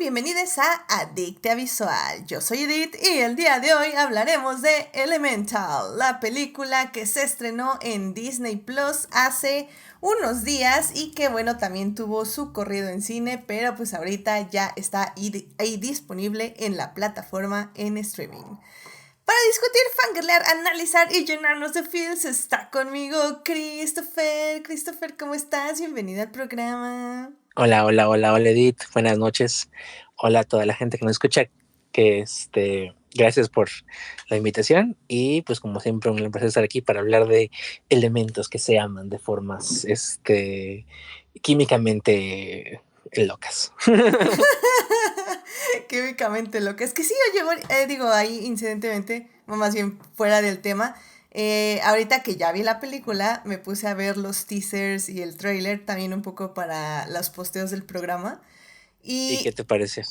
bienvenidos a Adictia Visual. Yo soy Edith y el día de hoy hablaremos de Elemental, la película que se estrenó en Disney Plus hace unos días y que bueno, también tuvo su corrido en cine, pero pues ahorita ya está ahí disponible en la plataforma en streaming. Para discutir, fangirlear, analizar y llenarnos de feels está conmigo Christopher. Christopher, ¿cómo estás? Bienvenido al programa. Hola Edith, buenas noches. Hola a toda la gente que nos escucha, gracias por la invitación y pues como siempre un placer estar aquí para hablar de elementos que se aman de formas químicamente locas. Químicamente loca. Es que sí, yo llevo, digo ahí incidentemente, o más bien fuera del tema. Ahorita que ya vi la película, me puse a ver los teasers y el trailer también un poco para los posteos del programa. ¿Y qué Y, te parece?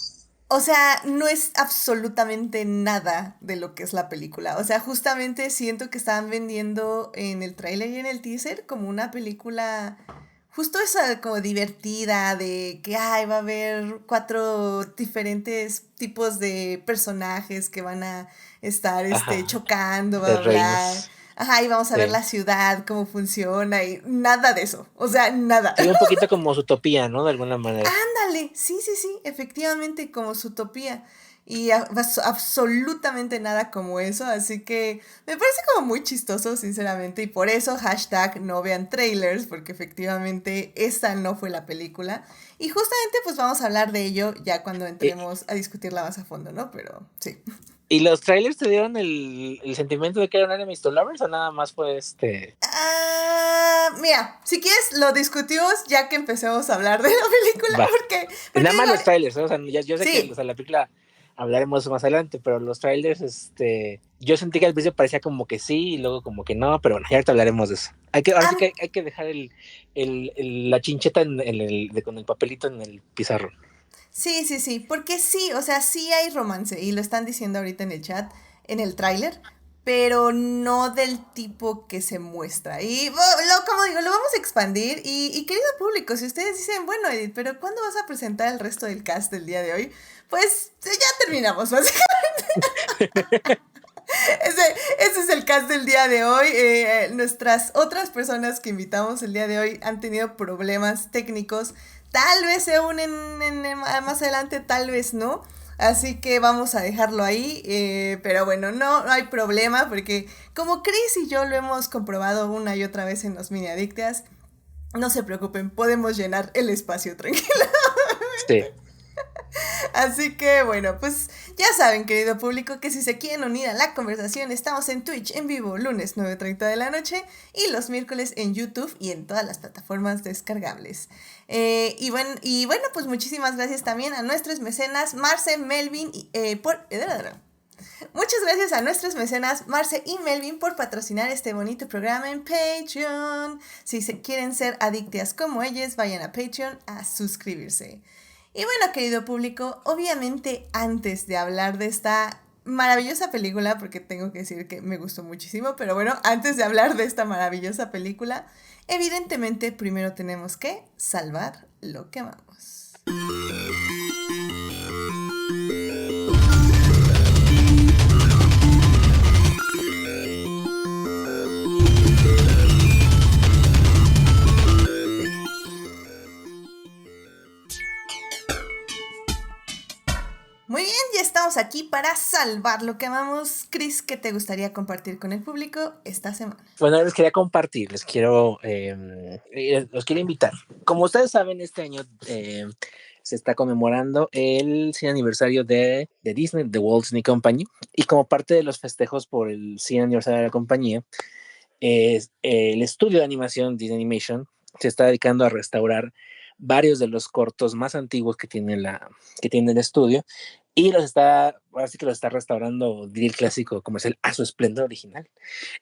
o sea, no es absolutamente nada de lo que es la película. O sea, justamente siento que estaban vendiendo en el trailer y en el teaser como una película justo esa como divertida de que ay, va a haber 4 diferentes tipos de personajes que van a estar Ajá, chocando, de bla, bla, bla. reinos. Ajá, y vamos a ver Sí. la ciudad, cómo funciona y nada de eso. O sea, nada. Sí, un poquito como su utopía, ¿no? De alguna manera. Ándale, sí, sí, sí, efectivamente como su utopía. Y absolutamente nada como eso, así que me parece como muy chistoso, sinceramente, y por eso hashtag no vean trailers, porque efectivamente esta no fue la película. Y justamente pues vamos a hablar de ello ya cuando entremos a discutirla más a fondo, ¿no? Pero sí. ¿Y los trailers te dieron el sentimiento de que eran enemies to lovers o nada más fue Mira, si quieres lo discutimos ya que empecemos a hablar de la película, Va. porque Nada más digo, los trailers, ¿eh? O sea, yo sé que sí. o sea, la película hablaremos más adelante, pero los trailers, yo sentí que al principio parecía como que sí y luego como que no, pero bueno, ya ahorita hablaremos de eso. Ahora sí que hay que dejar la chincheta con el papelito en el pizarro. Sí, sí, sí, porque sí, o sea, sí hay romance y lo están diciendo ahorita en el chat, en el tráiler, pero no del tipo que se muestra. Y como digo, lo vamos a expandir y querido público, si ustedes dicen, bueno, Edith, pero ¿cuándo vas a presentar el resto del cast del día de hoy? Pues ya terminamos, básicamente. Ese es el cast del día de hoy. Nuestras otras personas que invitamos el día de hoy han tenido problemas técnicos. Tal vez se unen más adelante, tal vez no. Así que vamos a dejarlo ahí. Pero bueno, no hay problema porque como Chris y yo lo hemos comprobado una y otra vez en los mini adictas, no se preocupen, podemos llenar el espacio tranquilo. Sí. Así que bueno, pues ya saben, querido público, que si se quieren unir a la conversación, estamos en Twitch en vivo lunes 9:30 de la noche y los miércoles en YouTube y en todas las plataformas descargables. Y bueno, pues muchísimas gracias también a nuestros mecenas Marce, Melvin Muchas gracias a nuestros mecenas Marce y Melvin por patrocinar este bonito programa en Patreon. Si quieren ser adictas como ellas, vayan a Patreon a suscribirse. Y bueno, querido público, obviamente antes de hablar de esta maravillosa película, porque tengo que decir que me gustó muchísimo, pero bueno, antes de hablar de esta maravillosa película, evidentemente primero tenemos que salvar lo que amamos. Muy bien, ya estamos aquí para salvar lo que amamos. Chris, ¿qué te gustaría compartir con el público esta semana? Bueno, les quería compartir, los quiero invitar. Como ustedes saben, este año se está conmemorando el 100 aniversario de Disney, de Walt Disney Company, y como parte de los festejos por el 100 aniversario de la compañía, el estudio de animación Disney Animation se está dedicando a restaurar varios de los cortos más antiguos que tiene el estudio y ahora sí que los está restaurando, diría el clásico comercial, a su esplendor original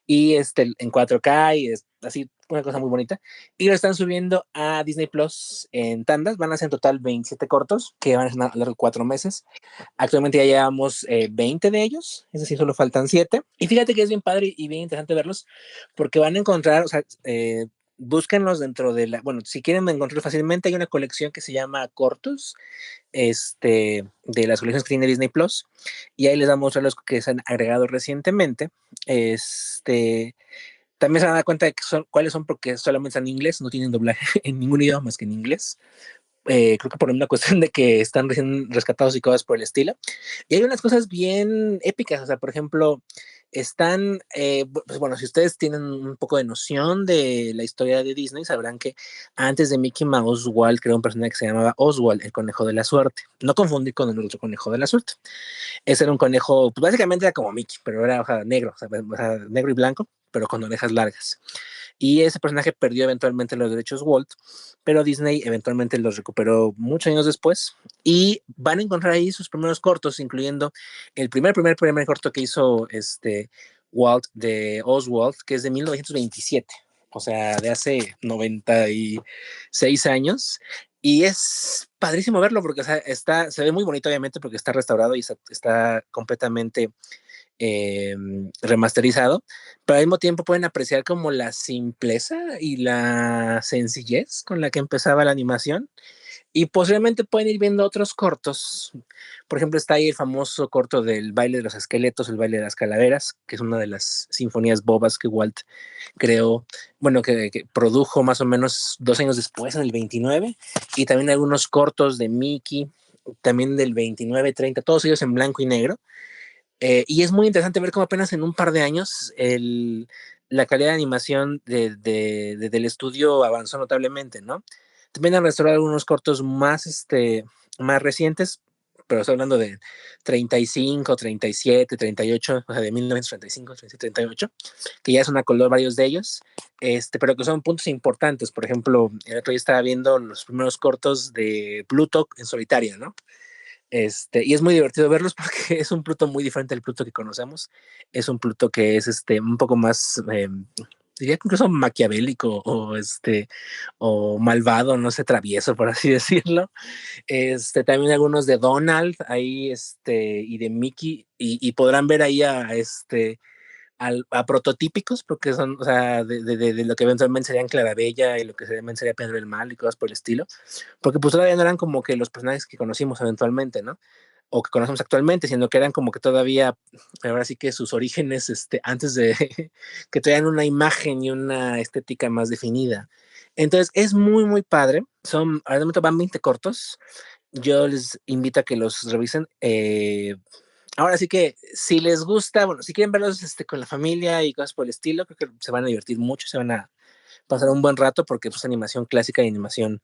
y en 4K y es así una cosa muy bonita. Y lo están subiendo a Disney Plus en tandas. Van a ser en total 27 cortos que van a ser a lo largo de 4 meses. Actualmente ya llevamos 20 de ellos, es decir, solo faltan 7. Y fíjate que es bien padre y bien interesante verlos porque van a encontrar, o sea, búsquenlos dentro de la, bueno, si quieren encontrarlos fácilmente, hay una colección que se llama Cortos, de las colecciones que tiene Disney Plus, y ahí les vamos a mostrar los que se han agregado recientemente. También se van a dar cuenta de que cuáles son porque solamente están en inglés, no tienen doblaje en ningún idioma más que en inglés. Creo que por una cuestión de que están recién rescatados y cosas por el estilo. Y hay unas cosas bien épicas, o sea, por ejemplo, están, pues bueno, si ustedes tienen un poco de noción de la historia de Disney, sabrán que antes de Mickey Mouse, Walt creó un personaje que se llamaba Oswald, el conejo de la suerte. No confundir con el otro conejo de la suerte. Ese era un conejo, pues básicamente era como Mickey, pero era, o sea, negro, o sea, negro y blanco, pero con orejas largas. Y ese personaje perdió eventualmente los derechos Walt, pero Disney eventualmente los recuperó muchos años después y van a encontrar ahí sus primeros cortos, incluyendo el primer corto que hizo Walt de Oswald, que es de 1927, o sea, de hace 96 años. Y es padrísimo verlo porque, o sea, se ve muy bonito, obviamente, porque está restaurado y está completamente eh, remasterizado, pero al mismo tiempo pueden apreciar como la simpleza y la sencillez con la que empezaba la animación. Y posiblemente pueden ir viendo otros cortos. Por ejemplo, está ahí el famoso corto del baile de los esqueletos, el baile de las calaveras, que es una de las sinfonías bobas que Walt creó, bueno, que produjo más o menos 2 años después, en el 29, y también algunos cortos de Mickey, también del 29, 30, todos ellos en blanco y negro. Y es muy interesante ver cómo apenas en un par de años la calidad de animación del estudio avanzó notablemente, ¿no? También han restaurado algunos cortos más recientes, pero estoy hablando de 35, 37, 38, o sea, de 1935, 37, 38, que ya son a color varios de ellos, pero que son puntos importantes. Por ejemplo, el otro día estaba viendo los primeros cortos de Pluto en solitario, ¿no? Y es muy divertido verlos porque es un Pluto muy diferente al Pluto que conocemos. Es un Pluto que es un poco más, diría que incluso maquiavélico o malvado, no sé, travieso, por así decirlo. También algunos de Donald ahí, y de Mickey, y podrán ver ahí a prototípicos, porque son, o sea, de lo que eventualmente serían Clarabella y lo que eventualmente sería Pedro el Mal y cosas por el estilo, porque pues todavía no eran como que los personajes que conocimos eventualmente, ¿no? O que conocemos actualmente, sino que eran como que todavía, ahora sí que sus orígenes, antes de que traían una imagen y una estética más definida. Entonces es muy, muy padre. Ahora de momento van 20 cortos. Yo les invito a que los revisen. Ahora sí que si les gusta, bueno, si quieren verlos con la familia y cosas por el estilo, creo que se van a divertir mucho, se van a pasar un buen rato porque es animación clásica y animación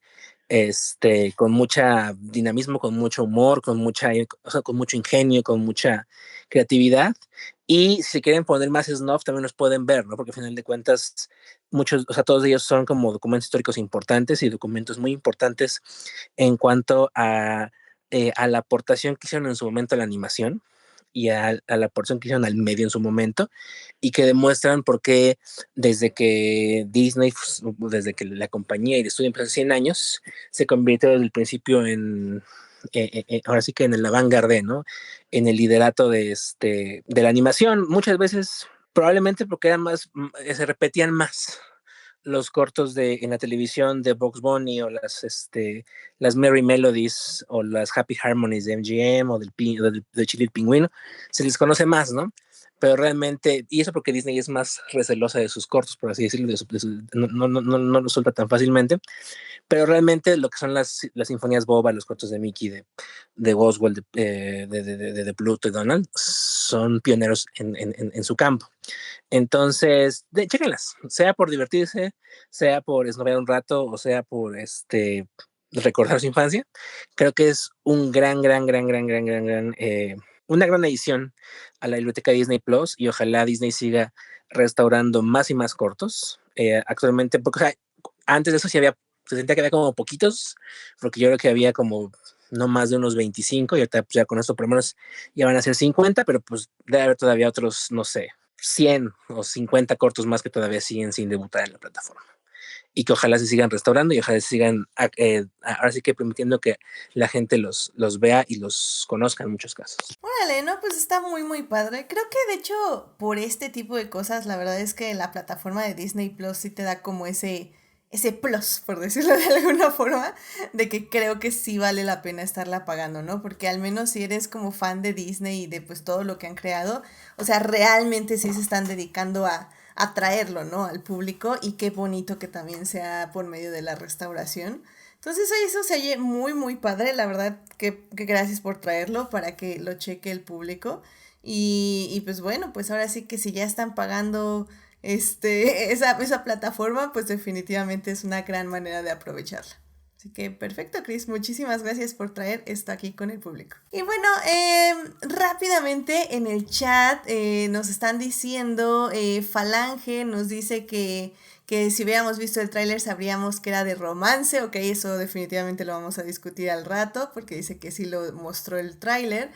con mucha dinamismo, con mucho humor, o sea, con mucho ingenio, con mucha creatividad. Y si quieren poner más snuff, también los pueden ver, ¿no? Porque al final de cuentas, muchos, o sea, todos ellos son como documentos históricos importantes y documentos muy importantes en cuanto a la aportación que hicieron en su momento a la animación y a la porción que hicieron al medio en su momento, y que demuestran por qué desde que Disney, pues, desde que la compañía y el estudio empezó hace 100 años, se convirtió desde el principio ahora sí que en el avant-garde, ¿no? En el liderato de la animación, muchas veces probablemente porque eran se repetían más los cortos en la televisión de Bugs Bunny o las Merry Melodies o las Happy Harmonies de MGM o de Chile el Pingüino, se les conoce más, ¿no? Pero realmente, y eso porque Disney es más recelosa de sus cortos, por así decirlo, no lo suelta tan fácilmente, pero realmente lo que son las sinfonías boba, los cortos de Mickey, de Oswald, de Pluto y Donald, son pioneros en su campo. Entonces, chéquenlas, sea por divertirse, sea por esnovear un rato, o sea por recordar su infancia. Creo que es un una gran edición a la biblioteca Disney Plus, y ojalá Disney siga restaurando más y más cortos. Actualmente, porque o sea, antes de eso se sentía que había como poquitos, porque yo creo que había como no más de unos 25, y ahorita pues, ya con esto por lo menos ya van a ser 50, pero pues debe haber todavía otros, no sé, 100 o 50 cortos más que todavía siguen sin debutar en la plataforma. Y que ojalá se sigan restaurando y ojalá se sigan, ahora sí que permitiendo que la gente los vea y los conozca en muchos casos. Órale, no, pues está muy, muy padre. Creo que de hecho, por este tipo de cosas, la verdad es que la plataforma de Disney Plus sí te da como ese ese plus, por decirlo de alguna forma, de que creo que sí vale la pena estarla pagando, ¿no? Porque al menos si eres como fan de Disney y de pues todo lo que han creado, o sea, realmente sí se están dedicando a traerlo, ¿no? Al público, y qué bonito que también sea por medio de la restauración. Entonces eso se oye muy, muy padre, la verdad que gracias por traerlo para que lo cheque el público. Y pues bueno, pues ahora sí que si ya están pagando esa plataforma, pues definitivamente es una gran manera de aprovecharla. Así que perfecto, Chris. Muchísimas gracias por traer esto aquí con el público. Y bueno, rápidamente en el chat nos están diciendo, Falange nos dice que si hubiéramos visto el tráiler sabríamos que era de romance. Ok, eso definitivamente lo vamos a discutir al rato porque dice que sí lo mostró el tráiler.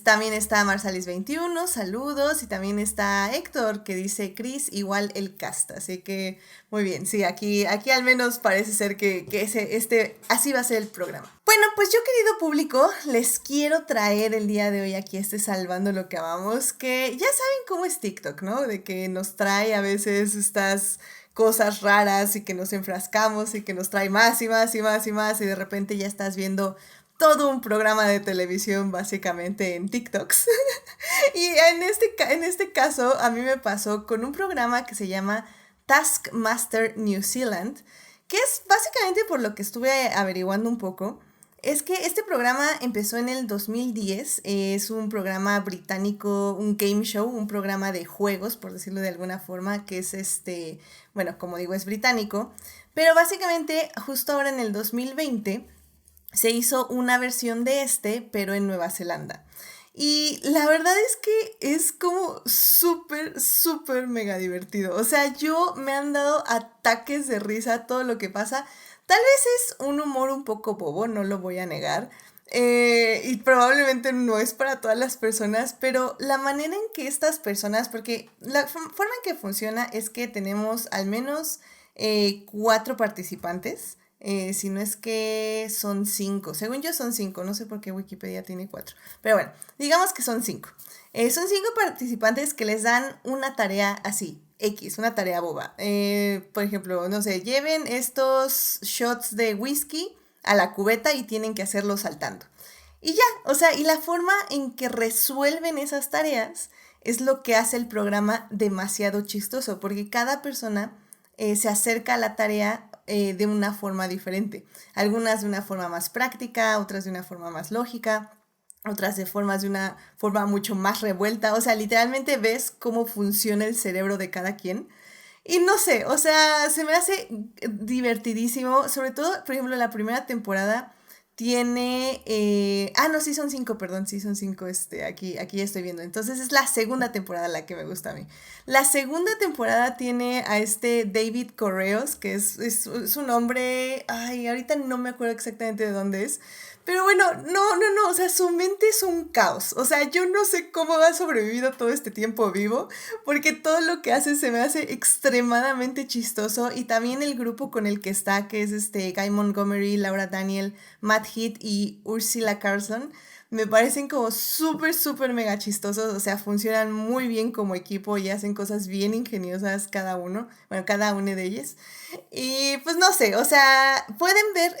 También está Marsalis21, saludos, y también está Héctor que dice Chris igual el cast, así que muy bien, sí, aquí al menos parece ser que así va a ser el programa. Bueno, pues yo, querido público, les quiero traer el día de hoy aquí Salvando lo que amamos, que ya saben cómo es TikTok, ¿no? De que nos trae a veces estas cosas raras y que nos enfrascamos y que nos trae más y más y más y más, y de repente ya estás viendo todo un programa de televisión básicamente en TikToks. Y en este caso a mí me pasó con un programa que se llama Taskmaster New Zealand, que es básicamente, por lo que estuve averiguando un poco, es que este programa empezó en el 2010, es un programa británico, un game show, un programa de juegos, por decirlo de alguna forma, que es bueno, como digo, es británico, pero básicamente justo ahora en el 2020 se hizo una versión de pero en Nueva Zelanda. Y la verdad es que es como súper, súper mega divertido. O sea, yo me han dado ataques de risa todo lo que pasa. Tal vez es un humor un poco bobo, no lo voy a negar. Y probablemente no es para todas las personas, pero la manera en que estas personas, porque la forma en que funciona es que tenemos al menos 4 participantes. Si no es que son 5. Según yo son 5. No sé por qué Wikipedia tiene 4. Pero bueno, digamos que son 5. Son 5 participantes que les dan una tarea así, X, una tarea boba. Por ejemplo, no sé, lleven estos shots de whisky a la cubeta y tienen que hacerlo saltando. Y ya, o sea, y la forma en que resuelven esas tareas es lo que hace el programa demasiado chistoso, porque cada persona se acerca a la tarea de una forma diferente. Algunas de una forma más práctica, otras de una forma más lógica, otras de una forma mucho más revuelta. O sea, literalmente ves cómo funciona el cerebro de cada quien. Y no sé, o sea, se me hace divertidísimo. Sobre todo, por ejemplo, la primera temporada tiene... no, sí son 5, perdón, sí son 5, aquí ya estoy viendo. Entonces es la segunda temporada la que me gusta a mí. La segunda temporada tiene a David Correos, que es un hombre, ay, ahorita no me acuerdo exactamente de dónde es, pero bueno, no, o sea, su mente es un caos. O sea, yo no sé cómo ha sobrevivido todo este tiempo vivo, porque todo lo que hace se me hace extremadamente chistoso. Y también el grupo con el que está, que es Guy Montgomery, Laura Daniel, Matt Heath y Ursula Carlson, me parecen como súper, súper mega chistosos. O sea, funcionan muy bien como equipo y hacen cosas bien ingeniosas cada uno. Bueno, cada uno de ellos. Y pues no sé, o sea,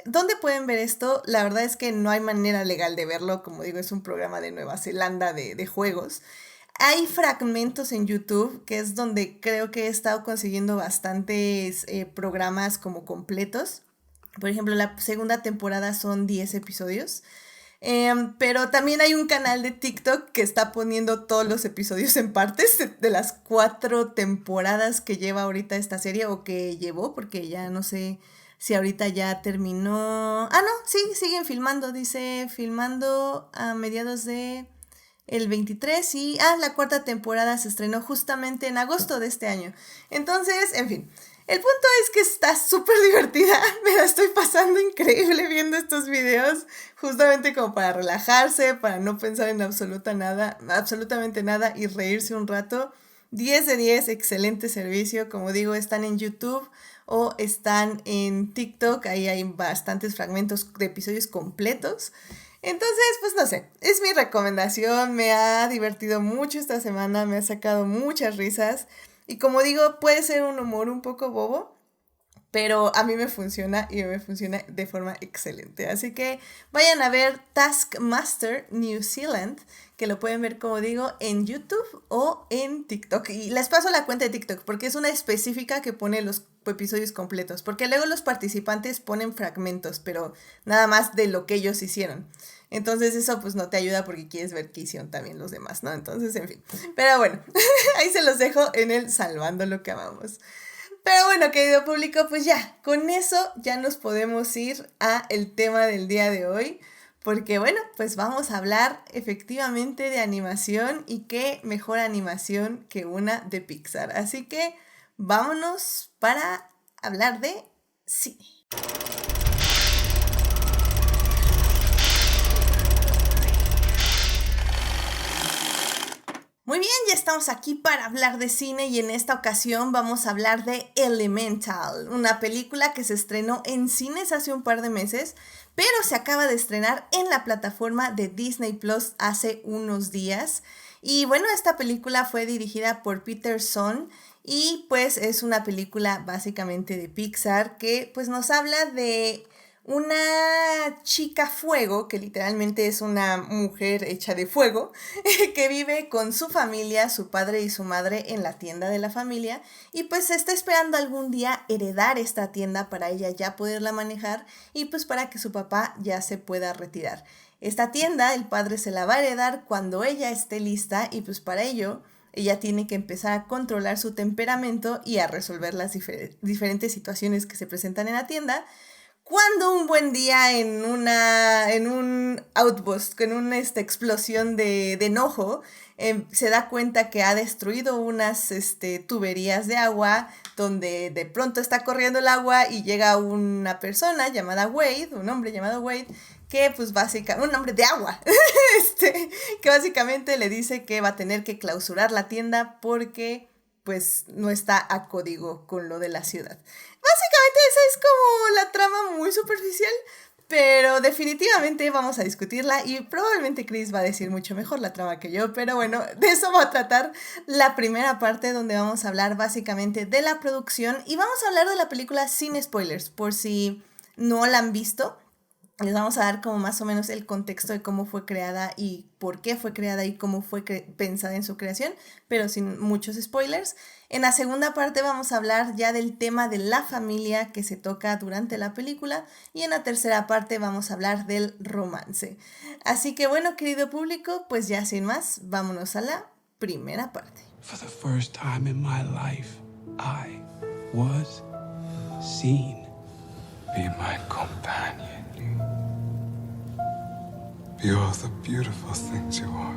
¿dónde pueden ver esto? La verdad es que no hay manera legal de verlo. Como digo, es un programa de Nueva Zelanda de juegos. Hay fragmentos en YouTube, que es donde creo que he estado consiguiendo bastantes programas como completos. Por ejemplo, la segunda temporada son 10 episodios. Pero también hay un canal de TikTok que está poniendo todos los episodios en partes de las 4 temporadas que lleva ahorita esta serie, o que llevó, porque ya no sé si ahorita ya terminó. No, sí, siguen filmando, dice filmando a mediados de el 23, y la 4ª temporada se estrenó justamente en agosto de este año. Entonces, en fin, el punto es que está súper divertida. Me la estoy pasando increíble viendo estos videos, justamente como para relajarse, para no pensar en absolutamente nada y reírse un rato. 10 de 10, excelente servicio. Como digo, están en YouTube o están en TikTok. Ahí hay bastantes fragmentos de episodios completos. Entonces, pues no sé, es mi recomendación. Me ha divertido mucho esta semana, me ha sacado muchas risas. Y como digo, puede ser un humor un poco bobo, pero a mí me funciona y me funciona de forma excelente. Así que vayan a ver Taskmaster New Zealand, que lo pueden ver, como digo, en YouTube o en TikTok. Y les paso la cuenta de TikTok porque es una específica que pone los episodios completos, porque luego los participantes ponen fragmentos, pero nada más de lo que ellos hicieron. Entonces eso pues no te ayuda porque quieres ver qué hicieron también los demás, ¿no? Entonces, en fin. Pero bueno, ahí se los dejo en el Salvando lo que amamos. Pero bueno, querido público, pues ya, con eso ya nos podemos ir a el tema del día de hoy, porque bueno, pues vamos a hablar efectivamente de animación y qué mejor animación que una de Pixar. Así que vámonos para hablar de cine. Muy bien, ya estamos aquí para hablar de cine y en esta ocasión vamos a hablar de Elemental, una película que se estrenó en cines hace un par de meses, pero se acaba de estrenar en la plataforma de Disney Plus hace unos días. Y bueno, esta película fue dirigida por Peter Sohn y pues es una película básicamente de Pixar que pues nos habla de una chica fuego, que literalmente es una mujer hecha de fuego, que vive con su familia, su padre y su madre en la tienda de la familia, y pues está esperando algún día heredar esta tienda para ella ya poderla manejar y pues para que su papá ya se pueda retirar. Esta tienda el padre se la va a heredar cuando ella esté lista y pues para ello ella tiene que empezar a controlar su temperamento y a resolver las diferentes situaciones que se presentan en la tienda. Cuando un buen día en un outburst, en una explosión de enojo, se da cuenta que ha destruido unas tuberías de agua donde de pronto está corriendo el agua y llega una persona llamada Wade, un hombre llamado Wade, que pues básicamente, un hombre de agua, que básicamente le dice que va a tener que clausurar la tienda porque pues no está a código con lo de la ciudad. Básicamente esa es como la trama muy superficial, pero definitivamente vamos a discutirla y probablemente Chris va a decir mucho mejor la trama que yo, pero bueno, de eso va a tratar la primera parte donde vamos a hablar básicamente de la producción y vamos a hablar de la película sin spoilers, por si no la han visto. Les vamos a dar como más o menos el contexto de cómo fue creada y por qué fue creada y cómo fue pensada en su creación, pero sin muchos spoilers. En la segunda parte vamos a hablar ya del tema de la familia que se toca durante la película y en la tercera parte vamos a hablar del romance. Así que bueno, querido público, pues ya sin más, vámonos a la primera parte. For the first time in my life, I was seen. Be my companion. Be all the beautiful things you are,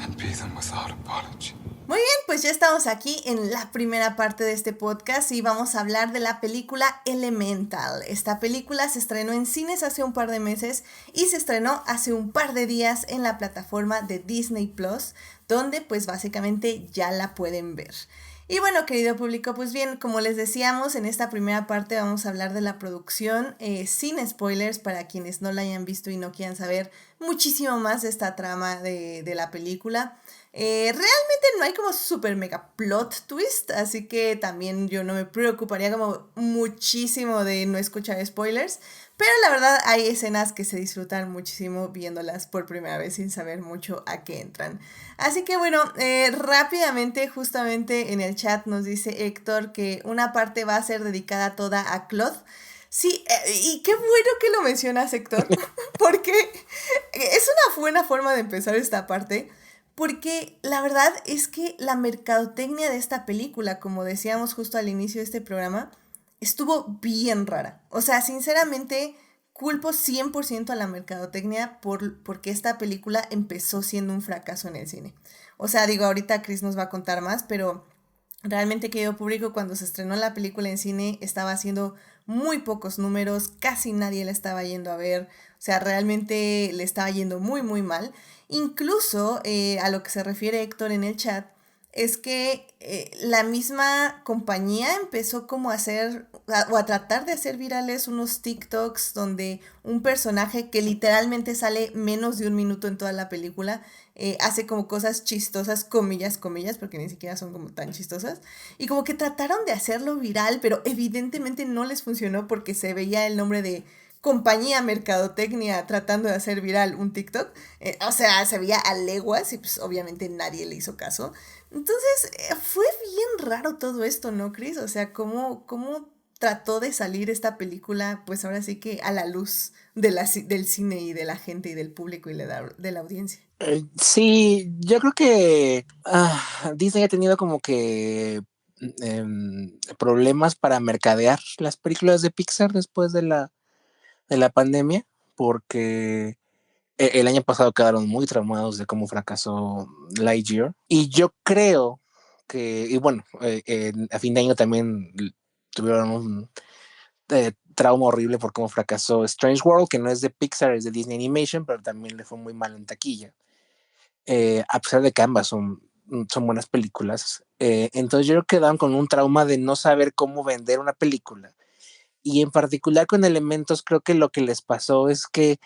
and be them without apology. Muy bien, pues ya estamos aquí en la primera parte de este podcast y vamos a hablar de la película Elemental. Esta película se estrenó en cines hace un par de meses y se estrenó hace un par de días en la plataforma de Disney Plus, donde pues básicamente ya la pueden ver. Y bueno, querido público, pues bien, como les decíamos, en esta primera parte vamos a hablar de la producción sin spoilers para quienes no la hayan visto y no quieran saber muchísimo más de esta trama de la película. Realmente no hay como super mega plot twist, así que también yo no me preocuparía como muchísimo de no escuchar spoilers, pero la verdad hay escenas que se disfrutan muchísimo viéndolas por primera vez sin saber mucho a qué entran. Así que bueno, rápidamente justamente en el chat nos dice Héctor que una parte va a ser dedicada toda a Claude. Sí, y qué bueno que lo mencionas, Héctor, porque es una buena forma de empezar esta parte. Porque la verdad es que la mercadotecnia de esta película, como decíamos justo al inicio de este programa, estuvo bien rara. O sea, sinceramente, culpo 100% a la mercadotecnia porque esta película empezó siendo un fracaso en el cine. O sea, digo, ahorita Chris nos va a contar más, pero realmente, querido público, cuando se estrenó la película en cine estaba haciendo muy pocos números, casi nadie la estaba yendo a ver. O sea, realmente le estaba yendo muy, muy mal. Incluso, a lo que se refiere Héctor en el chat, es que la misma compañía empezó como a hacer o a tratar de hacer virales unos TikToks donde un personaje que literalmente sale menos de un minuto en toda la película hace como cosas chistosas, comillas, comillas, porque ni siquiera son como tan chistosas. Y como que trataron de hacerlo viral, pero evidentemente no les funcionó porque se veía el nombre de compañía mercadotecnia tratando de hacer viral un TikTok. O sea, se veía a leguas y pues obviamente nadie le hizo caso. Entonces, fue bien raro todo esto, ¿no, Chris? O sea, cómo trató de salir esta película, pues ahora sí que a la luz de del cine y de la gente y del público y de la audiencia. Sí, yo creo que Disney ha tenido como que problemas para mercadear las películas de Pixar después de la pandemia, porque el año pasado quedaron muy traumados de cómo fracasó Lightyear. Y yo creo que, y bueno, a fin de año también tuvieron un trauma horrible por cómo fracasó Strange World, que no es de Pixar, es de Disney Animation, pero también le fue muy mal en taquilla. A pesar de que ambas son buenas películas. Entonces yo creo que quedaron con un trauma de no saber cómo vender una película. Y en particular con Elementos, creo que lo que les pasó es que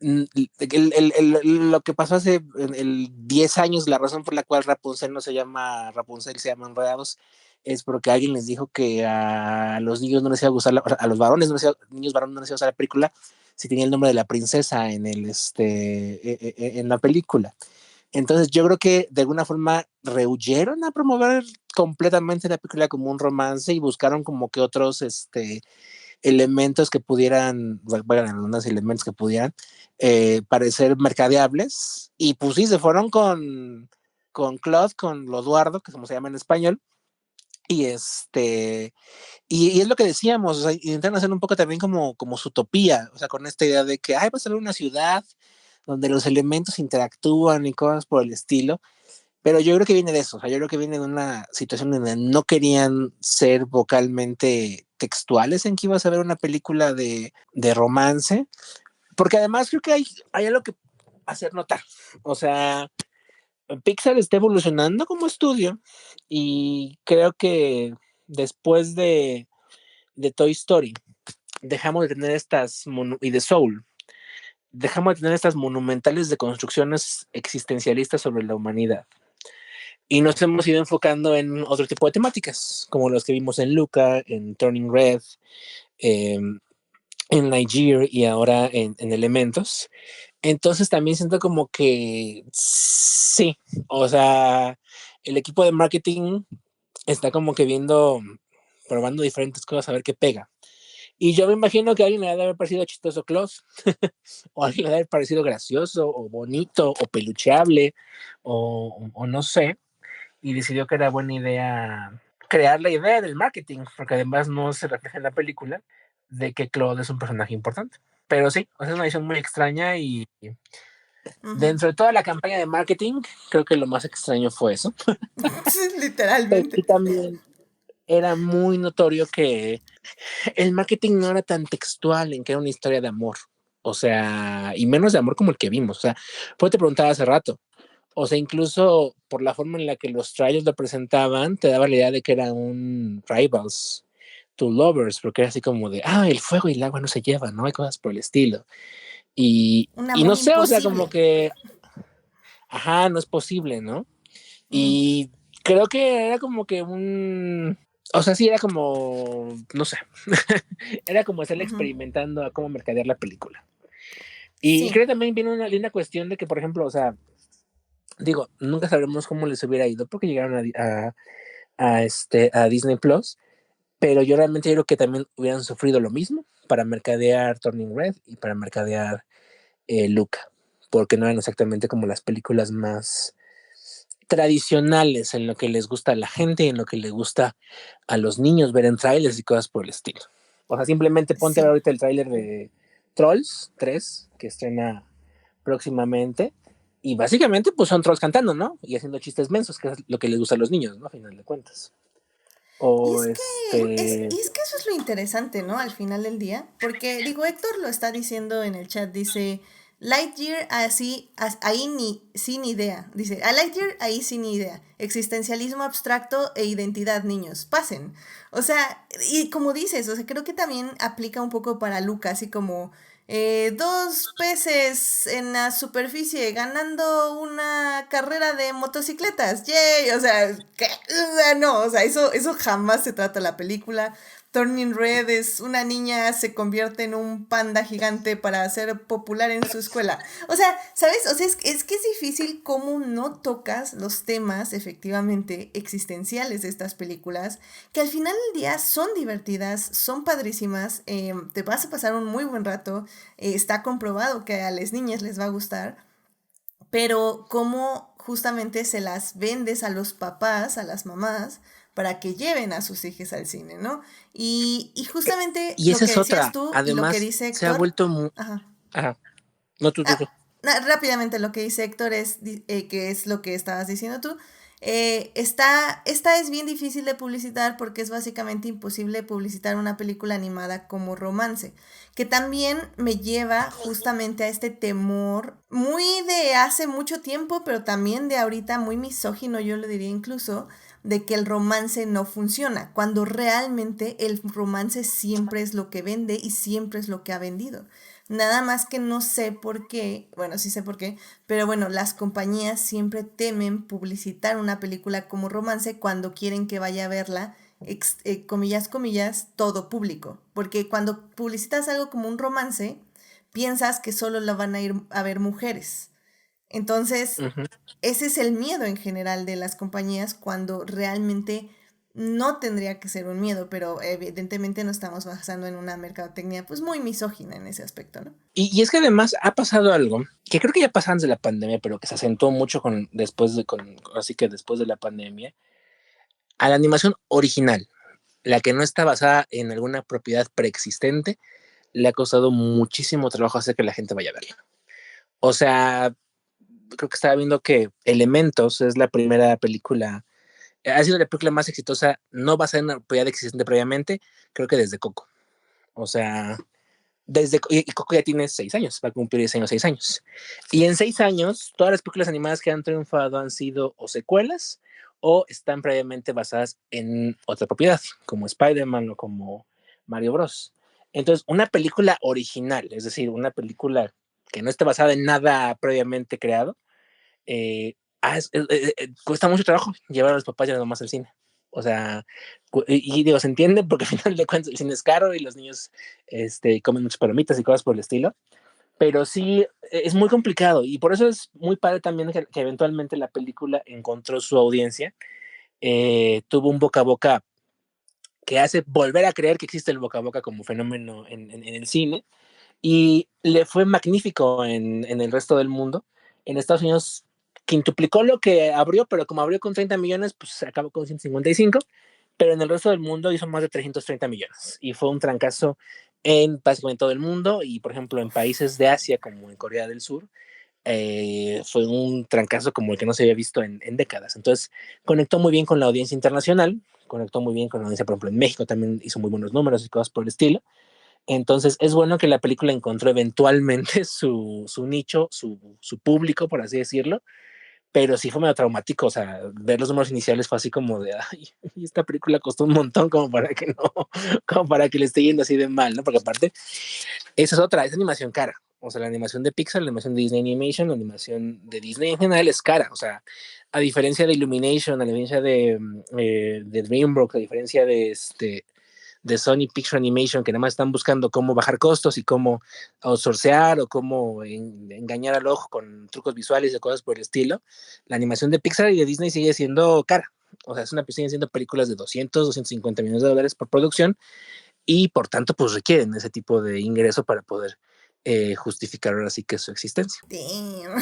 lo que pasó hace 10 años, la razón por la cual Rapunzel no se llama Rapunzel, se llama Enredados, es porque alguien les dijo que a los niños no les iba a gustar, a los varones, niños varones no les iba a gustar la película si tenía el nombre de la princesa en la película. Entonces yo creo que de alguna forma rehuyeron a promover completamente la película como un romance y buscaron como que otros elementos que pudieran, bueno, algunos elementos que pudieran parecer mercadeables. Y pues sí, se fueron con Claude, con Loduardo, que es como se llama en español. Y y es lo que decíamos, o sea, intentan hacer un poco también como su utopía, o sea, con esta idea de que va a ser una ciudad donde los elementos interactúan y cosas por el estilo, pero yo creo que viene de eso, o sea, yo creo que viene de una situación donde no querían ser vocalmente textuales en que ibas a ver una película de romance, porque además creo que hay algo que hacer notar, o sea, Pixar está evolucionando como estudio y creo que después de Toy Story dejamos de tener y de Soul, dejamos de tener estas monumentales de construcciones existencialistas sobre la humanidad. Y nos hemos ido enfocando en otro tipo de temáticas, como los que vimos en Luca, en Turning Red, eh, en Lightyear y ahora en Elementos. Entonces también siento como que sí, o sea, el equipo de marketing está como que probando diferentes cosas a ver qué pega. Y yo me imagino que a alguien le ha de haber parecido chistoso Klaus, o a alguien le ha de haber parecido gracioso, o bonito, o pelucheable, o no sé, y decidió que era buena idea crear la idea del marketing, porque además no se refleja en la película de que Claude es un personaje importante. Pero sí, o sea, es una edición muy extraña y Ujú. dentro de toda la campaña de marketing, creo que lo más extraño fue eso. Pero sí Literalmente. también era muy notorio que el marketing no era tan textual en que era una historia de amor. O sea, y menos de amor como el que vimos. O sea, pues te preguntaba hace rato. O sea, incluso por la forma en la que los trailers lo presentaban, te daba la idea de que era un Rivals to Lovers, porque era así como de, el fuego y el agua no se llevan, ¿no? Hay cosas por el estilo. Un Y amor no sé, o sea, como imposible. que, no es posible, ¿no? Mm, Y creo que era como que o sea, sí, era como, no sé, era como estar ujú. experimentando a cómo mercadear la película. Y creo Sí. que también viene una linda cuestión de que, por ejemplo, o sea, digo, nunca sabremos cómo les hubiera ido porque llegaron a Disney Plus, pero yo realmente creo que también hubieran sufrido lo mismo para mercadear Turning Red y para mercadear Luca, porque no eran exactamente como las películas más tradicionales en lo que les gusta a la gente y en lo que le gusta a los niños ver en trailers y cosas por el estilo. O sea, simplemente ponte a ver Sí. ahorita el tráiler de Trolls 3 que estrena próximamente y básicamente pues son trolls cantando, ¿no? Y haciendo chistes mensos, que es lo que les gusta a los niños, ¿no? A final de cuentas. Y O es que, y es que eso es lo interesante, ¿no? Al final del día. Porque, digo, Héctor lo está diciendo en el chat, dice, Lightyear ahí sin idea. Dice, a Lightyear ahí sin idea. Existencialismo abstracto e identidad, niños. Pasen. O sea, y como dices, o sea, creo que también aplica un poco para Luca, así como dos peces en la superficie ganando una carrera de motocicletas. ¡Yay! O sea, ¿qué? O sea, no, o sea, eso jamás se trata la película. Turning Red es una niña se convierte en un panda gigante para ser popular en su escuela. O sea, ¿sabes? O sea, es que es difícil cómo no tocas los temas efectivamente existenciales de estas películas, que al final del día son divertidas, son padrísimas, te vas a pasar un muy buen rato, está comprobado que a las niñas les va a gustar, pero cómo justamente se las vendes a los papás, a las mamás, para que lleven a sus hijos al cine, ¿no? Y justamente Y lo esa que es decías otra. tú y lo que Además, dice se ha Héctor, vuelto... ajá. Ajá. No, tú. Rápidamente lo que dice Héctor es que es lo que estabas diciendo tú. Esta es bien difícil de publicitar porque es básicamente imposible publicitar una película animada como romance, que también me lleva justamente a este temor muy de hace mucho tiempo, pero también de ahorita muy misógino, yo le diría incluso, de que el romance no funciona, cuando realmente el romance siempre es lo que vende y siempre es lo que ha vendido. Nada más que no sé por qué, bueno, sí sé por qué, pero bueno, las compañías siempre temen publicitar una película como romance cuando quieren que vaya a verla, comillas, comillas, todo público. Porque cuando publicitas algo como un romance, piensas que solo la van a ir a ver mujeres. Entonces, Ujú. ese es el miedo en general de las compañías cuando realmente no tendría que ser un miedo, pero evidentemente nos estamos basando en una mercadotecnia pues muy misógina en ese aspecto, ¿no? Y es que además ha pasado algo que creo que ya pasaba antes de la pandemia, pero que se acentuó mucho así que después de la pandemia, a la animación original, la que no está basada en alguna propiedad preexistente, le ha costado muchísimo trabajo hacer que la gente vaya a verla. O sea, creo que estaba viendo que Elementos es la primera película, ha sido la película más exitosa, no basada en una propiedad existente previamente, creo que desde Coco. O sea, y Coco ya tiene 6 años, va a cumplir ese año 6 años. Y en 6 años, todas las películas animadas que han triunfado han sido o secuelas o están previamente basadas en otra propiedad, como Spider-Man o como Mario Bros. Entonces, una película original, es decir, una película que no esté basada en nada previamente creado, eh, cuesta mucho trabajo llevar a los papás y a las mamás al cine. O sea, y digo, se entiende porque al final de cuentas el cine es caro y los niños comen muchas palomitas y cosas por el estilo, pero sí es muy complicado y por eso es muy padre también que eventualmente la película encontró su audiencia, tuvo un boca a boca que hace volver a creer que existe el boca a boca como fenómeno en el cine y le fue magnífico en el resto del mundo. En Estados Unidos quintuplicó lo que abrió, pero como abrió con 30 millones, pues se acabó con 155, pero en el resto del mundo hizo más de 330 millones y fue un trancazo en básicamente todo el mundo y por ejemplo en países de Asia como en Corea del Sur, fue un trancazo como el que no se había visto en décadas. Entonces conectó muy bien con la audiencia internacional, conectó muy bien con la audiencia, por ejemplo en México también hizo muy buenos números y cosas por el estilo. Entonces es bueno que la película encontró eventualmente su nicho, su público, por así decirlo, pero sí fue medio traumático, o sea, ver los números iniciales fue así como de, ay, esta película costó un montón como para que no, como para que le esté yendo así de mal, ¿no? Porque aparte, esa es otra, es animación cara. O sea, la animación de Pixar, la animación de Disney Animation, la animación de Disney en general es cara. O sea, a diferencia de Illumination, a diferencia de DreamWorks, a diferencia de Sony Picture Animation, que nada más están buscando cómo bajar costos y cómo outsourcear o cómo engañar al ojo con trucos visuales y cosas por el estilo, la animación de Pixar y de Disney sigue siendo cara. O sea, siguen siendo películas de 250 millones de dólares por producción y por tanto pues requieren ese tipo de ingreso para poder justificar ahora sí que su existencia. Damn.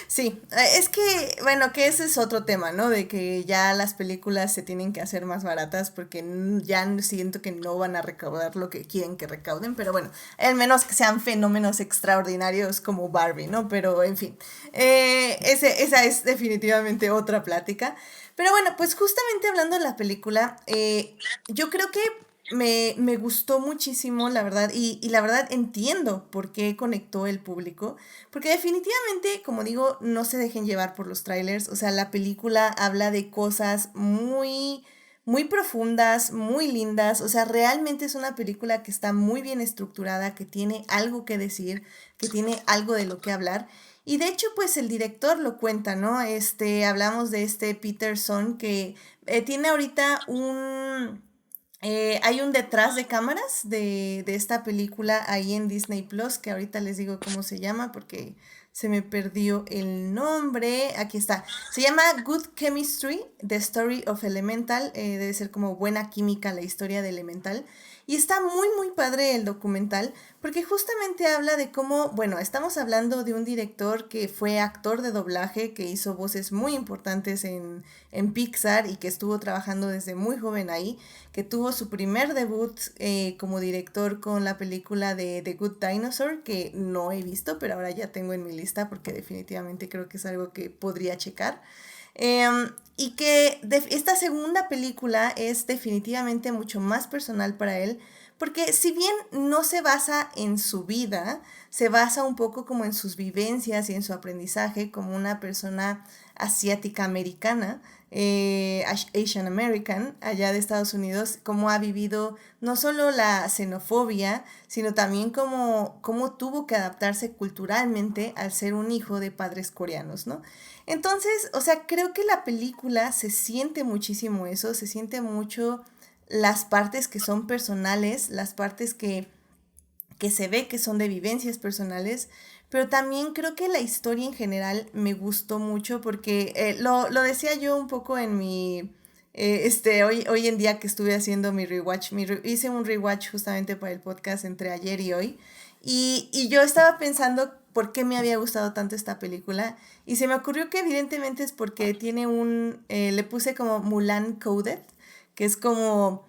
Sí, es que, bueno, que ese es otro tema, ¿no? De que ya las películas se tienen que hacer más baratas porque ya siento que no van a recaudar lo que quieren que recauden, pero bueno, al menos que sean fenómenos extraordinarios como Barbie, ¿no? Pero en fin, esa es definitivamente otra plática. Pero bueno, pues justamente hablando de la película, yo creo que me gustó muchísimo, la verdad, y la verdad entiendo por qué conectó el público, porque definitivamente, como digo, no se dejen llevar por los trailers, o sea, la película habla de cosas muy profundas, muy lindas, o sea, realmente es una película que está muy bien estructurada, que tiene algo que decir, que tiene algo de lo que hablar. Y de hecho, pues el director lo cuenta, ¿no? Hablamos de este Peterson que tiene ahorita hay un detrás de cámaras de esta película ahí en Disney Plus, que ahorita les digo cómo se llama porque se me perdió el nombre. Aquí está. Se llama Good Chemistry, The Story of Elemental. Debe ser como buena química, la historia de Elemental. Y está muy padre el documental porque justamente habla de cómo, bueno, estamos hablando de un director que fue actor de doblaje, que hizo voces muy importantes en Pixar y que estuvo trabajando desde muy joven ahí, que tuvo su primer debut como director con la película de The Good Dinosaur, que no he visto, pero ahora ya tengo en mi lista porque definitivamente creo que es algo que podría checar. Y que esta segunda película es definitivamente mucho más personal para él, porque si bien no se basa en su vida, se basa un poco como en sus vivencias y en su aprendizaje como una persona asiática americana, Asian American, allá de Estados Unidos, cómo ha vivido no solo la xenofobia, sino también cómo tuvo que adaptarse culturalmente al ser un hijo de padres coreanos, ¿no? Entonces, o sea, creo que la película se siente muchísimo eso, se siente mucho las partes que son personales, las partes que se ve que son de vivencias personales, pero también creo que la historia en general me gustó mucho porque lo decía yo un poco en hoy en día que estuve haciendo mi rewatch, hice un rewatch justamente para el podcast entre ayer y hoy, y yo estaba pensando por qué me había gustado tanto esta película, y se me ocurrió que evidentemente es porque tiene le puse como Mulan Coded, que es como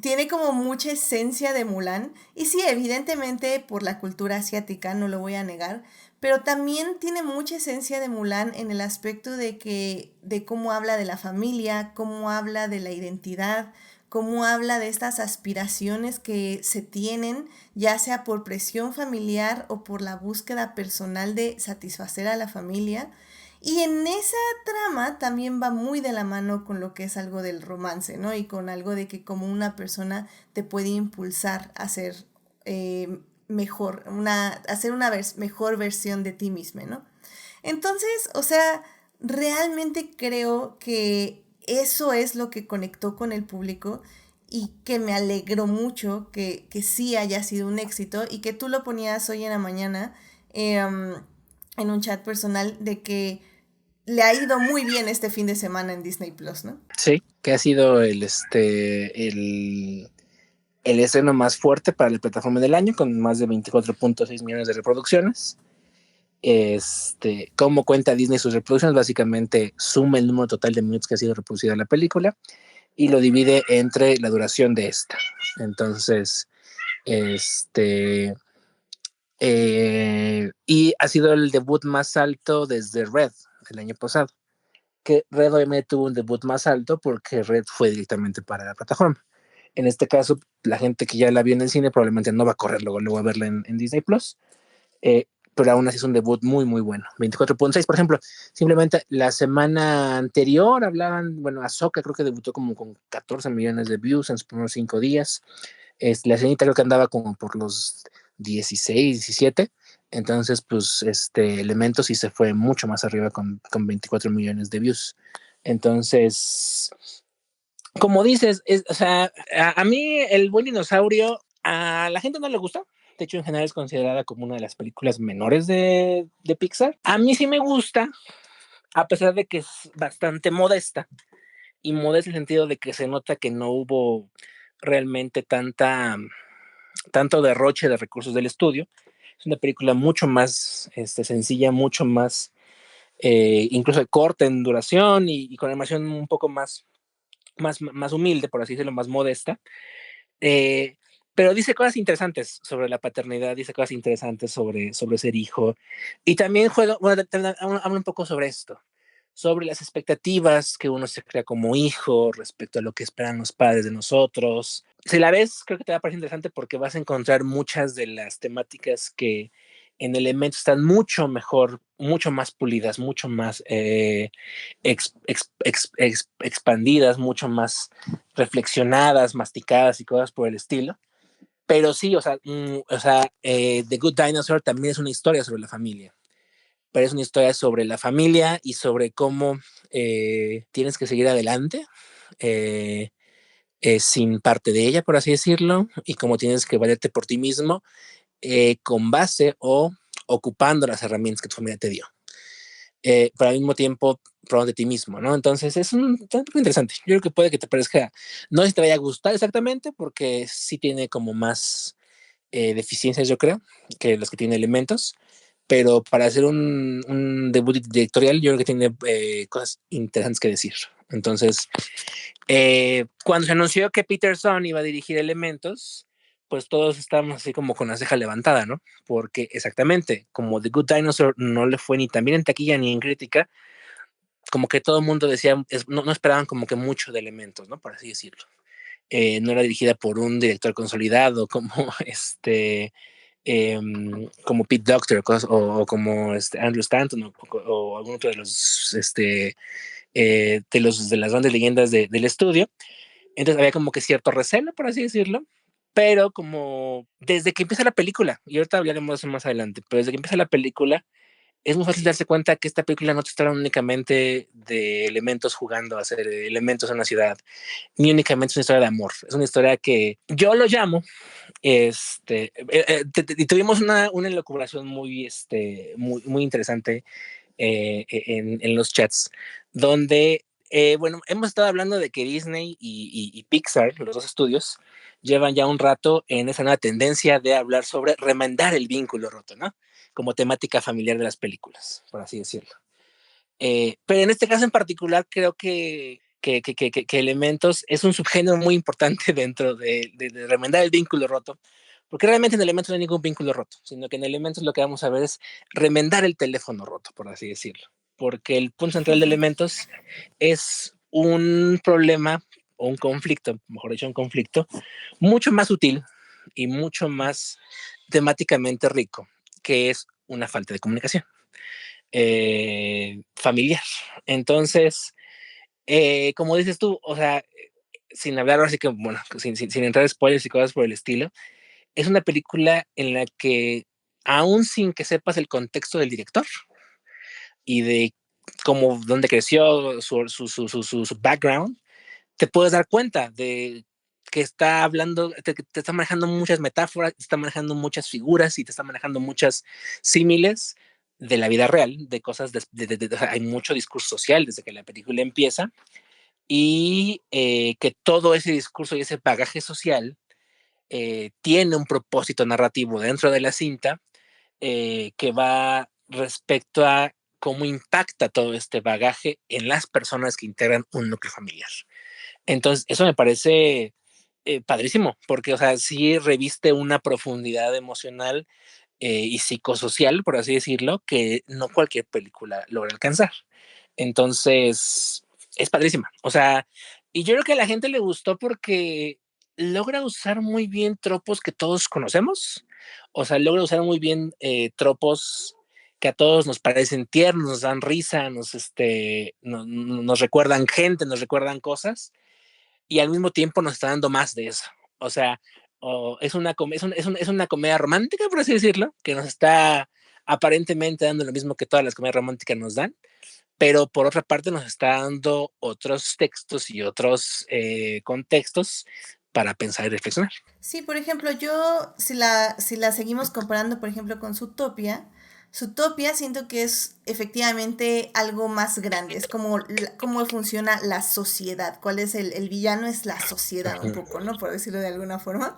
tiene como mucha esencia de Mulan. Y sí, evidentemente por la cultura asiática, no lo voy a negar. Pero también tiene mucha esencia de Mulan en el aspecto de cómo habla de la familia, cómo habla de la identidad, cómo habla de estas aspiraciones que se tienen, ya sea por presión familiar o por la búsqueda personal de satisfacer a la familia. Y en esa trama también va muy de la mano con lo que es algo del romance, ¿no? Y con algo de que como una persona te puede impulsar a ser mejor, hacer una mejor versión de ti misma, ¿no? Entonces, o sea, realmente creo que eso es lo que conectó con el público y que me alegró mucho que sí haya sido un éxito y que tú lo ponías hoy en la mañana en un chat personal de que le ha ido muy bien este fin de semana en Disney Plus, ¿no? Sí, que ha sido el estreno más fuerte para la plataforma del año, con más de 24.6 millones de reproducciones. ¿Cómo cuenta Disney sus reproducciones? Básicamente suma el número total de minutos que ha sido reproducida la película y lo divide entre la duración de esta. Entonces, y ha sido el debut más alto desde Red el año pasado, que Red obviamente tuvo un debut más alto porque Red fue directamente para la plataforma. En este caso, la gente que ya la vio en el cine probablemente no va a correr luego a verla en Disney Plus, pero aún así es un debut muy bueno. 24.6, por ejemplo, simplemente la semana anterior hablaban, bueno, Ahsoka creo que debutó como con 14 millones de views en sus primeros 5 días. La cenita creo que andaba como por los 16, 17. Entonces, pues, Elementos sí se fue mucho más arriba con 24 millones de views. Entonces, como dices, o sea, a mí el buen dinosaurio, a la gente no le gusta. De hecho, en general es considerada como una de las películas menores de Pixar. A mí sí me gusta, a pesar de que es bastante modesta. Y modesta en el sentido de que se nota que no hubo realmente tanto derroche de recursos del estudio. Es una película mucho más sencilla, mucho más, incluso corta en duración y con animación un poco más humilde, por así decirlo, más modesta. Eh, pero dice cosas interesantes sobre la paternidad, dice cosas interesantes sobre ser hijo. Y también habla un poco sobre esto, sobre las expectativas que uno se crea como hijo respecto a lo que esperan los padres de nosotros. Si la ves, creo que te va a parecer interesante porque vas a encontrar muchas de las temáticas que en Elementos están mucho mejor, mucho más pulidas, mucho más expandidas, mucho más reflexionadas, masticadas y cosas por el estilo. Pero sí, The Good Dinosaur también es una historia sobre la familia. Pero es una historia sobre la familia y sobre cómo tienes que seguir adelante eh, sin parte de ella, por así decirlo, y cómo tienes que valerte por ti mismo con base o ocupando las herramientas que tu familia te dio. Pero al mismo tiempo probando de ti mismo, ¿no? Entonces es un poco interesante. Yo creo que puede que te parezca, no sé si te vaya a gustar exactamente, porque sí tiene como más deficiencias, yo creo, que los que tienen Elementos, pero para hacer un debut directorial, yo creo que tiene cosas interesantes que decir. Entonces, cuando se anunció que Peterson iba a dirigir Elementos, pues todos estábamos así como con la ceja levantada, ¿no? Porque exactamente, como The Good Dinosaur no le fue ni tan bien en taquilla ni en crítica, como que todo el mundo decía, no esperaban como que mucho de Elementos, ¿no? Por así decirlo. No era dirigida por un director consolidado como como Pete Docter o como Andrew Stanton o algún otro de los de las grandes leyendas del estudio. Entonces había como que cierto recelo, por así decirlo, pero como desde que empieza la película, y ahorita hablaremos de eso más adelante, pero desde que empieza la película, es muy fácil darse cuenta que esta película no te trata únicamente de elementos jugando a ser elementos en una ciudad, ni únicamente es una historia de amor, es una historia que yo lo llamo, tuvimos una elucubración muy interesante en los chats, donde, bueno, hemos estado hablando de que Disney y Pixar, los dos estudios, llevan ya un rato en esa nueva tendencia de hablar sobre remendar el vínculo roto, ¿no? Como temática familiar de las películas, por así decirlo. Pero en este caso en particular creo que Elementos es un subgénero muy importante dentro de remendar el vínculo roto, porque realmente en Elementos no hay ningún vínculo roto, sino que en Elementos lo que vamos a ver es remendar el teléfono roto, por así decirlo, porque el punto central de Elementos es un problema o un conflicto, mejor dicho, un conflicto mucho más sutil y mucho más temáticamente rico, que es una falta de comunicación familiar. Entonces, como dices tú, o sea, sin hablar así que, bueno, sin entrar en spoilers y cosas por el estilo, es una película en la que, aún sin que sepas el contexto del director y de cómo, dónde creció, su background, te puedes dar cuenta de que está hablando, te está manejando muchas metáforas, te está manejando muchas figuras y te está manejando muchas símiles de la vida real, de cosas, hay mucho discurso social desde que la película empieza y que todo ese discurso y ese bagaje social tiene un propósito narrativo dentro de la cinta que va respecto a cómo impacta todo este bagaje en las personas que integran un núcleo familiar. Entonces, eso me parece padrísimo, porque, o sea, sí reviste una profundidad emocional y psicosocial, por así decirlo, que no cualquier película logra alcanzar. Entonces, es padrísima. O sea, y yo creo que a la gente le gustó porque logra usar muy bien tropos que todos conocemos. O sea, logra usar muy bien tropos que a todos nos parecen tiernos, nos dan risa, nos recuerdan gente, nos recuerdan cosas y al mismo tiempo nos está dando más de eso. O sea, es una comedia romántica, por así decirlo, que nos está aparentemente dando lo mismo que todas las comedias románticas nos dan, pero por otra parte nos está dando otros textos y otros contextos para pensar y reflexionar. Sí, por ejemplo, yo, si la seguimos comparando, por ejemplo, con Zootopia siento que es efectivamente algo más grande, es como cómo funciona la sociedad, cuál es el villano, es la sociedad un poco, ¿no? Por decirlo de alguna forma.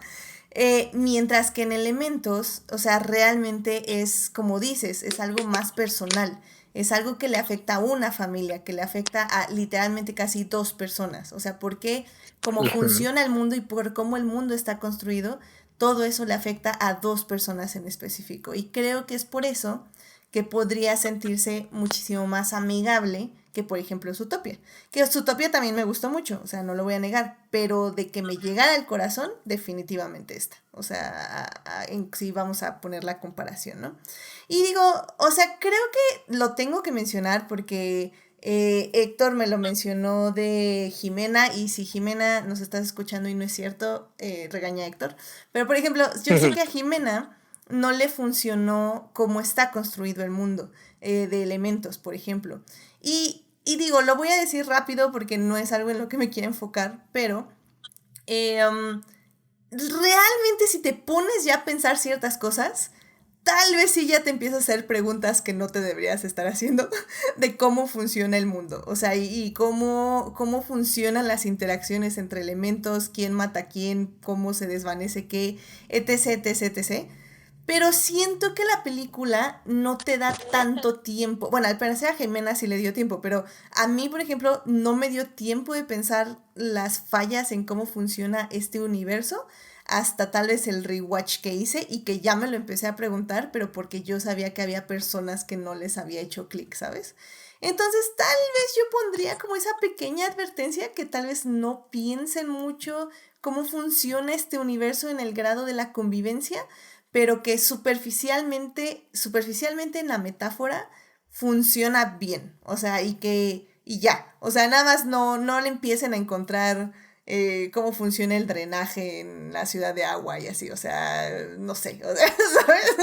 Mientras que en Elementos, o sea, realmente es, como dices, es algo más personal. Es algo que le afecta a una familia, que le afecta a literalmente casi dos personas. O sea, porque cómo funciona el mundo y por cómo el mundo está construido, todo eso le afecta a dos personas en específico. Y creo que es por eso que podría sentirse muchísimo más amigable que por ejemplo Zootopia. Que Zootopia también me gustó mucho, o sea, no lo voy a negar, pero de que me llegara al corazón, definitivamente esta. O sea, sí vamos a poner la comparación, ¿no? Y digo, o sea, creo que lo tengo que mencionar porque Héctor me lo mencionó de Jimena, y si Jimena nos estás escuchando y no es cierto, regaña a Héctor. Pero por ejemplo, yo sé que a Jimena no le funcionó cómo está construido el mundo de elementos, por ejemplo. Y digo, lo voy a decir rápido porque no es algo en lo que me quiero enfocar, pero realmente si te pones ya a pensar ciertas cosas, tal vez sí ya te empiezas a hacer preguntas que no te deberías estar haciendo de cómo funciona el mundo. O sea, y cómo funcionan las interacciones entre elementos, quién mata a quién, cómo se desvanece qué, etc, etc, etc. Pero siento que la película no te da tanto tiempo. Bueno, al parecer a Jimena sí le dio tiempo, pero a mí, por ejemplo, no me dio tiempo de pensar las fallas en cómo funciona este universo hasta tal vez el rewatch que hice y que ya me lo empecé a preguntar, pero porque yo sabía que había personas que no les había hecho clic, ¿sabes? Entonces tal vez yo pondría como esa pequeña advertencia que tal vez no piensen mucho cómo funciona este universo en el grado de la convivencia, pero que superficialmente en la metáfora funciona bien, o sea, y ya, o sea, nada más no le empiecen a encontrar cómo funciona el drenaje en la ciudad de Agua y así, o sea, no sé, o sea, ¿sabes?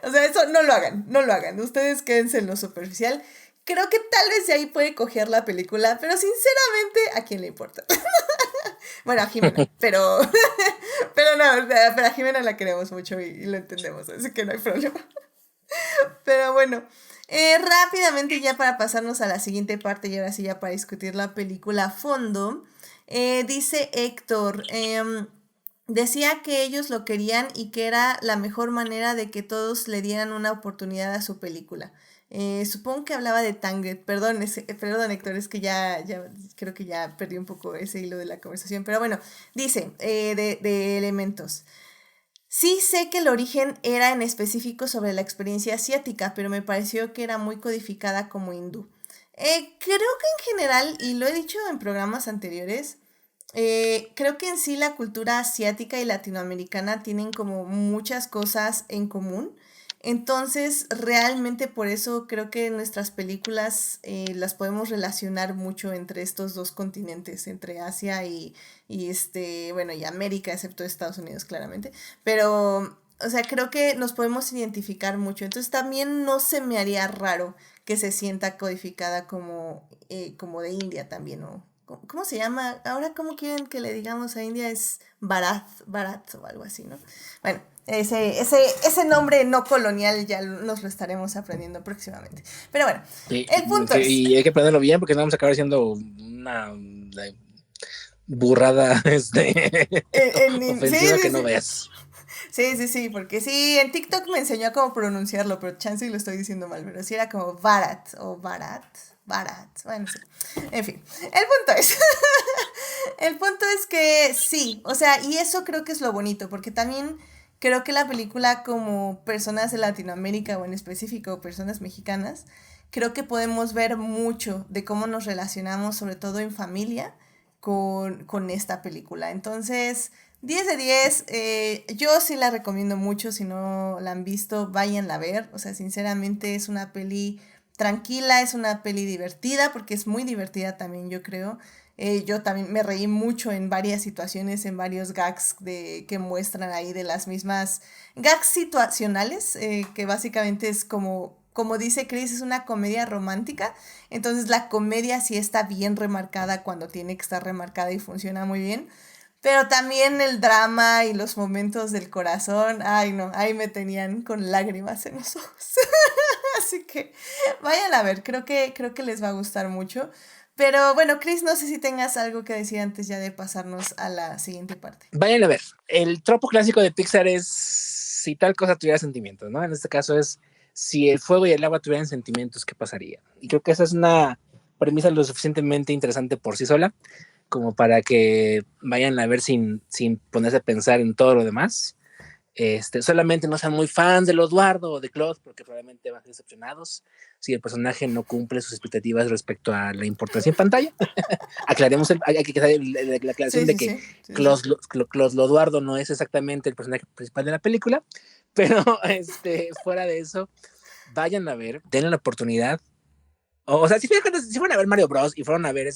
O sea, eso no lo hagan, ustedes quédense en lo superficial. Creo que tal vez de ahí puede coger la película, pero sinceramente, ¿a quién le importa? Bueno, a Jimena, pero no, pero a Jimena la queremos mucho y lo entendemos, así que no hay problema. Pero bueno, rápidamente ya para pasarnos a la siguiente parte y ahora sí ya para discutir la película a fondo, dice Héctor, decía que ellos lo querían y que era la mejor manera de que todos le dieran una oportunidad a su película. Supongo que hablaba de Tangled, perdón Héctor, es que ya creo que ya perdí un poco ese hilo de la conversación, pero bueno, dice de elementos. Sí sé que el origen era en específico sobre la experiencia asiática, pero me pareció que era muy codificada como hindú. Creo que en general, y lo he dicho en programas anteriores, creo que en sí la cultura asiática y latinoamericana tienen como muchas cosas en común. Entonces, realmente por eso creo que nuestras películas las podemos relacionar mucho entre estos dos continentes, entre Asia bueno, y América, excepto Estados Unidos, claramente. Pero, o sea, creo que nos podemos identificar mucho. Entonces, también no se me haría raro que se sienta codificada como de India también, ¿no? ¿Cómo se llama? Ahora, ¿cómo quieren que le digamos a India? Es Bharat o algo así, ¿no? Bueno, ese nombre no colonial ya nos lo estaremos aprendiendo próximamente. Pero bueno, sí, el punto es... Y hay que aprenderlo bien porque no vamos a acabar siendo una burrada ofensiva sí, que no veas. Sí, porque sí, en TikTok me enseñó a cómo pronunciarlo, pero chance y lo estoy diciendo mal, pero sí era como Bharat o Bharat, bueno, sí. En fin, el punto es que sí, o sea, y eso creo que es lo bonito, porque también creo que la película como personas de Latinoamérica o en específico personas mexicanas, creo que podemos ver mucho de cómo nos relacionamos, sobre todo en familia, con esta película. Entonces, 10 de 10, yo sí la recomiendo mucho, si no la han visto, váyanla a ver, o sea, sinceramente es una peli tranquila, es una peli divertida, porque es muy divertida también, yo creo. Yo también me reí mucho en varias situaciones, en varios gags que muestran ahí de las mismas gags situacionales, que básicamente es como dice Chris, es una comedia romántica. Entonces la comedia sí está bien remarcada cuando tiene que estar remarcada y funciona muy bien. Pero también el drama y los momentos del corazón, ay no, ahí me tenían con lágrimas en los ojos. Así que vayan a ver, creo que les va a gustar mucho. Pero bueno, Chris, no sé si tengas algo que decir antes ya de pasarnos a la siguiente parte. Vayan a ver, el tropo clásico de Pixar es si tal cosa tuviera sentimientos, ¿no? En este caso es si el fuego y el agua tuvieran sentimientos, ¿qué pasaría? Y creo que esa es una premisa lo suficientemente interesante por sí sola como para que vayan a ver sin ponerse a pensar en todo lo demás. solamente no sean muy fans de Eduardo o de Claude, porque probablemente van a ser decepcionados si el personaje no cumple sus expectativas respecto a la importancia en pantalla. Aclaremos, hay que hacer la aclaración de que Claude Eduardo no es exactamente el personaje principal de la película, pero fuera de eso, vayan a ver, denle la oportunidad. O sea, si fueron a ver Mario Bros. Y fueron a ver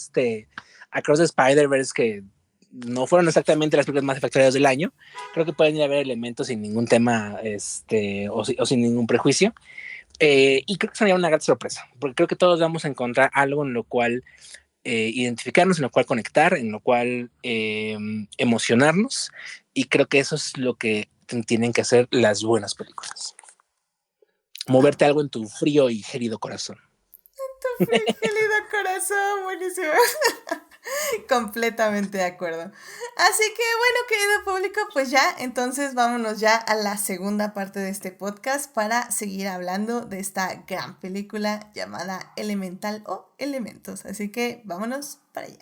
Across the Spider-Verse, que no fueron exactamente las películas más efectuadas del año, creo que pueden ir a ver elementos sin ningún tema o sin ningún prejuicio. Y creo que sería una gran sorpresa, porque creo que todos vamos a encontrar algo en lo cual identificarnos, en lo cual conectar, en lo cual emocionarnos, y creo que eso es lo que tienen que hacer las buenas películas. Moverte algo en tu frío y gélido corazón. En tu frío y gélido corazón, buenísimo. Completamente de acuerdo. Así que bueno, querido público, pues ya, entonces vámonos ya a la segunda parte de este podcast para seguir hablando de esta gran película llamada Elemental o Elementos. Así que vámonos para allá.